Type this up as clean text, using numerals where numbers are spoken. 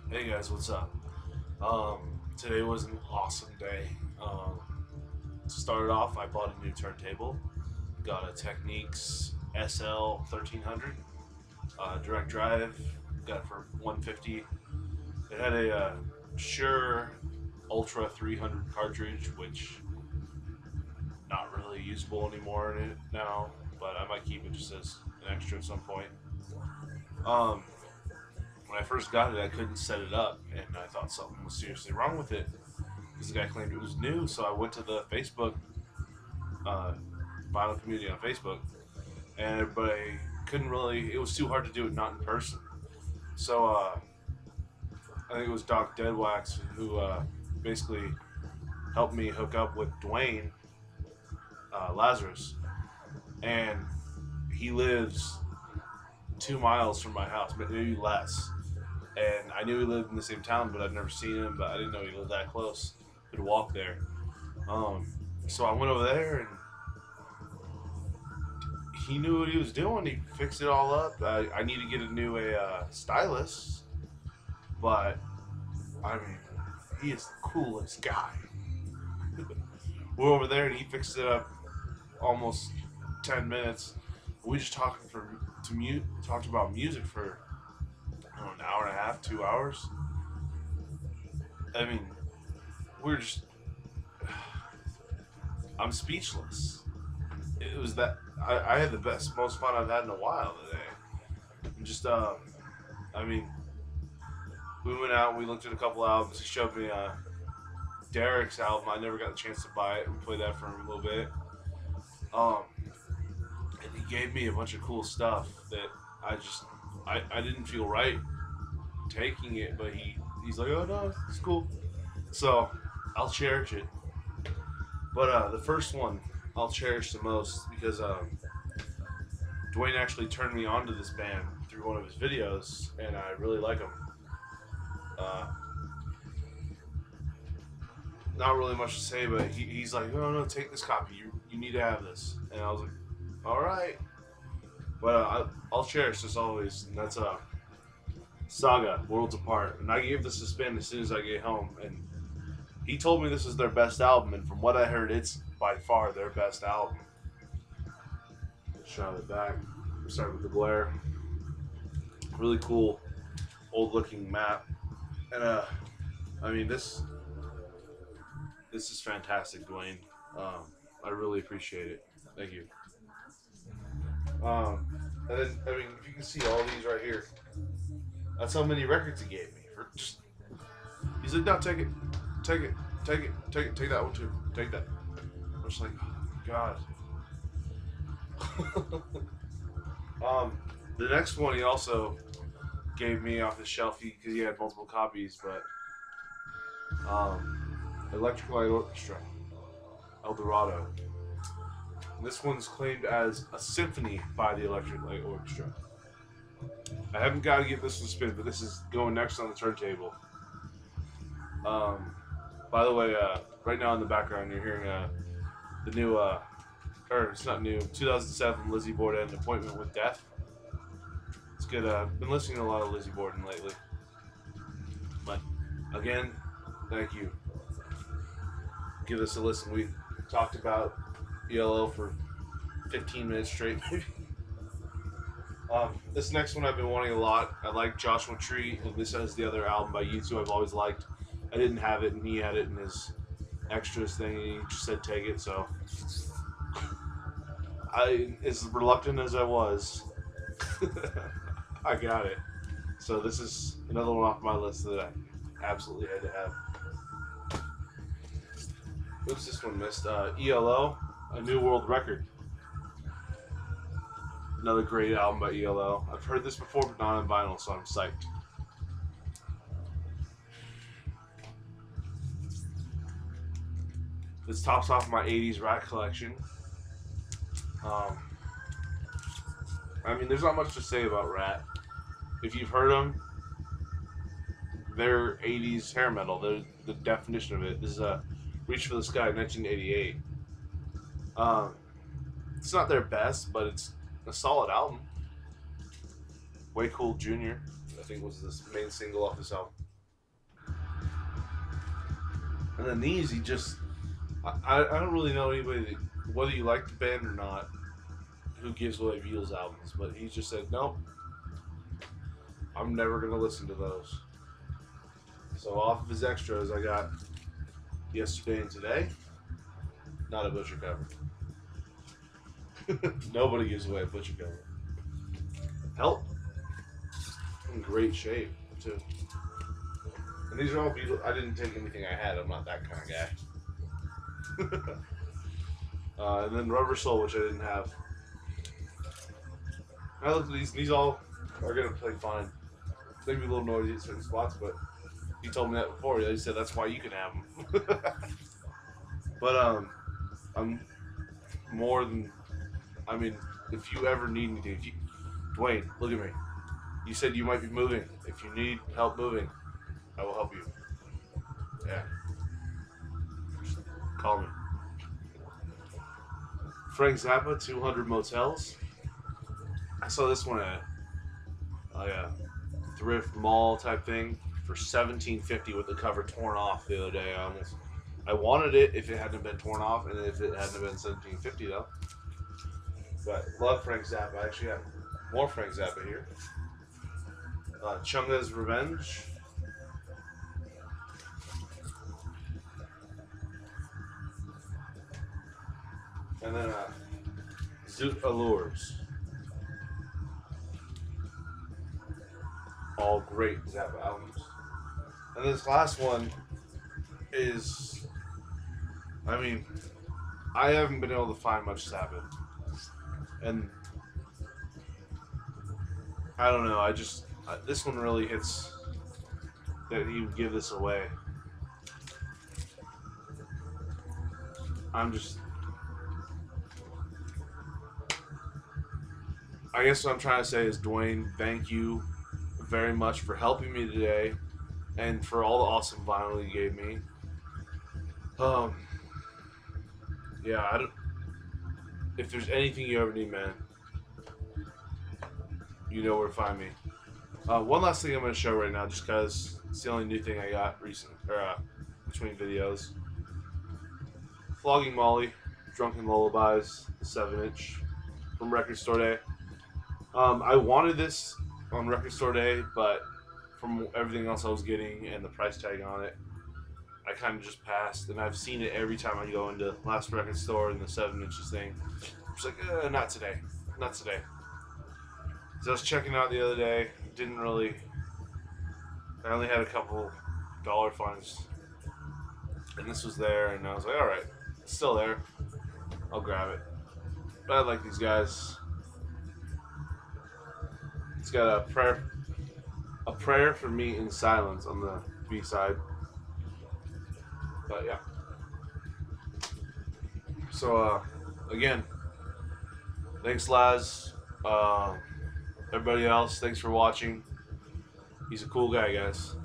Hey guys, what's up? Today was an awesome day. Started off, I bought a new turntable. Got a Technics SL 1300 direct drive. Got it for 150. It had a Shure Ultra 300 cartridge, which not really usable anymore in it now, but I might keep it just as an extra at some point. Um, when I first got it, I couldn't set it up, and I thought something was seriously wrong with it because the guy claimed it was new. So I went to the Facebook uh, vinyl community on Facebook, and everybody couldn't really. It was too hard to do it not in person. So I think it was Doc Deadwax who basically helped me hook up with Duane Lazarus, and he lives 2 miles from my house, maybe less. And I knew he lived in the same town, but I'd never seen him. But I didn't know he lived that close. Could walk there. Um, so I went over there, and he knew what he was doing. He fixed it all up. I need to get a new stylus, but I mean, he is the coolest guy. We're over there, and he fixed it up almost 10 minutes. We just talked about music for I don't know, an hour and a half, 2 hours. I mean, we're just I'm speechless. It was that I had the best, most fun I've had in a while today. Just I mean, we went out, we looked at a couple albums. He showed me Derek's album. I never got the chance to buy it. We played that for a little bit. Um, and he gave me a bunch of cool stuff that I didn't feel right taking it, but he's like, oh no, it's cool. So I'll cherish it. But the first one I'll cherish the most because Duane actually turned me on to this band through one of his videos, and I really like them. Uh, Not really much to say, but he's like, no, no, take this copy. You need to have this. And I was like, all right. But I'll cherish this always. And that's Saga, Worlds Apart. And I gave this a spin as soon as I get home. And he told me this is their best album. And from what I heard, it's by far their best album. Shot it back. Start with the glare. Really cool, old looking map. And I mean, this is fantastic, Duane. I really appreciate it. Thank you. Um, and then, I mean, if you can see all these right here, that's how many records he gave me. For just, he's like, no, take it, take it, take it, take it, take that one too, take that. I'm just like, oh, God. The next one he also gave me off the shelf because he had multiple copies, but Electric Light Orchestra, El Dorado. This one's claimed as a symphony by the Electric Light Orchestra. I haven't got to give this a spin, but this is going next on the turntable. Um, by the way, right now in the background, you're hearing the new, or it's not new, 2007 Lizzie Borden Appointment with Death. It's good. I've been listening to a lot of Lizzie Borden lately. But again, thank you. Give this a listen. We talked about ELO for 15 minutes straight, maybe. This next one I've been wanting a lot. I like Joshua Tree, and this is the other album by U2 I've always liked. I didn't have it, and he had it in his extras thing, and he just said take it, so as reluctant as I was, I got it. So this is another one off my list that I absolutely had to have. Oops, this one missed. ELO, A New World Record. Another great album by ELO. I've heard this before, but not on vinyl, so I'm psyched. This tops off my 80s Rat collection. Um, I mean, there's not much to say about Rat. If you've heard them, they're 80s hair metal. They're the definition of it. This is a Reach for the Sky, 1988. Um, it's not their best, but it's a solid album. Way Cool Jr., I think, was the main single off this album. And then these, he just, I don't really know anybody that, whether you like the band or not, who gives away Beatles albums, but he just said, nope, I'm never gonna listen to those. So off of his extras, I got Yesterday and Today, not a Butcher cover. Nobody gives away a Butcher cover. Help, in great shape too. And these are all Beatles. I didn't take anything I had. I'm not that kind of guy. And then Rubber Soul, which I didn't have. I looked at these. These all are gonna play fine. It's maybe a little noisy at certain spots, but he told me that before. He said that's why you can have them. But I'm more than. I mean, if you ever need anything, Duane, look at me. You said you might be moving. If you need help moving, I will help you. Yeah. Just call me. Frank Zappa, 200 Motels. I saw this one at a thrift mall type thing for $17.50 with the cover torn off the other day. I wanted it if it hadn't been torn off and if it hadn't been $17.50 though. But love Frank Zappa. I actually have more Frank Zappa here. Chunga's Revenge. And then Zoot Allures. All great Zappa albums. And this last one is, I mean, I haven't been able to find much Zappa. And I don't know, this one really hits that he would give this away. I guess what I'm trying to say is, Duane, thank you very much for helping me today and for all the awesome vinyl you gave me. Yeah, if there's anything you ever need, man, you know where to find me. One last thing I'm going to show right now, just because it's the only new thing I got between videos. Flogging Molly, Drunken Lullabies, 7-inch from Record Store Day. I wanted this on Record Store Day, but from everything else I was getting and the price tag on it, I kind of just passed. And I've seen it every time I go into Last Record Store and the 7-inches thing. I'm just like, not today, not today. So I was checking out the other day. Didn't really. I only had a couple dollar finds, and this was there, and I was like, all right, it's still there. I'll grab it. But I like these guys. It's got a prayer for me in silence on the B side. But yeah. So again, thanks Laz. Everybody else, thanks for watching. He's a cool guy, guys.